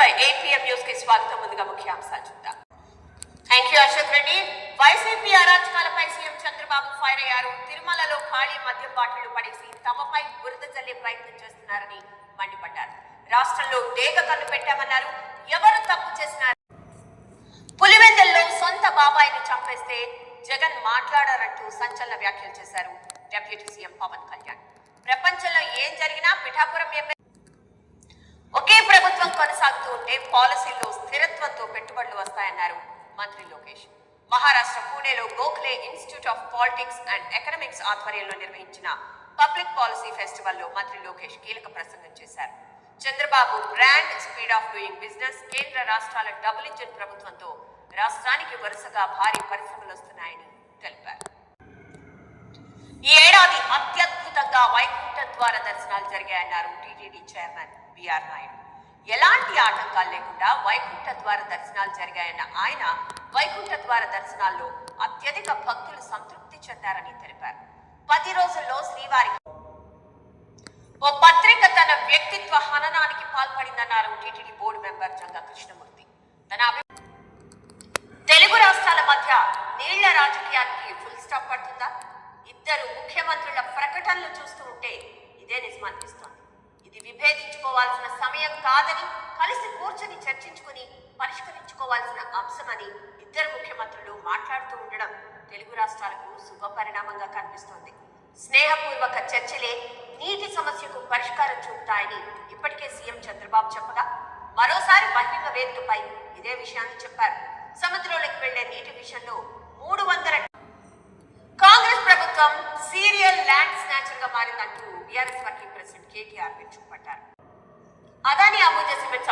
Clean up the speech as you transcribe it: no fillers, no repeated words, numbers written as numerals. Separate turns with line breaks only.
8 PM news కి స్వాగతం. ముందుగా ముఖ్యాంశాలు చూద్దాం. Thank you Ashok Reddy. YCP అరాచకాలపై సీఎం చంద్రబాబు ఫైర్ అయ్యారు. తిరుమలలో ఖాళీ మద్యం బాటిళ్లు పడేసి తమపై బురద జల్లే ప్రయత్నం చేస్తున్నారని మండిపడ్డారు. రాష్ట్రంలో డేగ కన్ను పెట్టామన్నారు. ఎవరు తప్పు చేసినారు? పులివెందుల్లో సొంత బాబాయిని చంపేస్తే జగన్ మాట్లాడారంటూ సంచలన వ్యాఖ్యలు చేశారు డిప్యూటీ సీఎం పవన్ కళ్యాణ్. ప్రపంచంలో ఏం జరిగినా పిఠాపురం ఎమ్మెల్యే ఒకే ప్రభుత్వం కొనసాగుతూ ఉంటే పాలసీల్లో స్థిరత్వంతో పెట్టుబడులు వస్తాయన్నారు మంత్రి లోకేష్. మహారాష్ట్ర పూణేలో Gokhale institute of politics and economics ఆధ్వర్యంలో నిర్వహించిన పబ్లిక్ పాలసీ ఫెస్టివల్లో మంత్రి లోకేష్ కీలక ప్రసంగం చేశారు. Chandrababu brand speed of doing business, కేంద్ర రాష్ట్రాల డబుల్ ఇంజిన్ ప్రభుత్వంతో రాష్ట్రానికి వరుసగా భారీ పరిశ్రమలు వస్తున్నాయని తెలిపారు. ఈ ఏడాది అత్యద్భుతంగా వైకుంఠ ద్వార దర్శనాలు జరిగాయన్నారు టీటీడీ చైర్మన్ బిఆర్ నాయుడు. ఎలాంటి ఆటంకాలు లేకుండా వైకుంఠ ద్వార దర్శనాలు జరిగాయన్న ఆయన వైకుంఠ ద్వార దర్శనాల్లో అత్యధిక భక్తులు సంతృప్తి చెందారని తెలిపారు. 10 రోజుల్లో శ్రీవారికి ఓ పత్రిక తన వ్యక్తిత్వ హననానికి పాల్పడిందన్నారు TTD board member Janga Krishnamurthy. Telugu రాష్ట్రాల మధ్య నీళ్ల రాజకీయానికి ఫుల్ స్టాప్ పడుతుందా? ఇద్దరు ముఖ్యమంత్రుల ప్రకటనలు చూస్తూ ఉంటే ఇదే నిజమనిపిస్తోంది. ఇది విభేదించుకోవాల్సిన సమయం కాదని, కలిసి కూర్చొని చర్చించుకుని పరిష్కరించుకోవాల్సిన అంశమని ఇద్దరు ముఖ్యమంత్రులు మాట్లాడుతూ ఉండడం తెలుగు రాష్ట్రాలకు శుభ పరిణామంగా కనిపిస్తోంది. స్నేహపూర్వక చర్చలే నీటి సమస్యకు పరిష్కారం చూపుతాయని ఇప్పటికే సీఎం చంద్రబాబు చెప్పగా మరోసారి బహిరంగ వేదికపై ఇదే విషయాన్ని చెప్పారు. సముద్రంలోకి వెళ్లే నీటి విషయంలో 300 కాంగ్రెస్ ప్రభుత్వం సీరియల్ ల్యాండ్ స్నాచర్ గా మారిందంటూ బీఆర్ఎస్ వర్కింగ్ ప్రెసిడెంట్ కేటీఆర్ విరుచుకుపడ్డారు. అదానీ అంబుజా సిమెంట్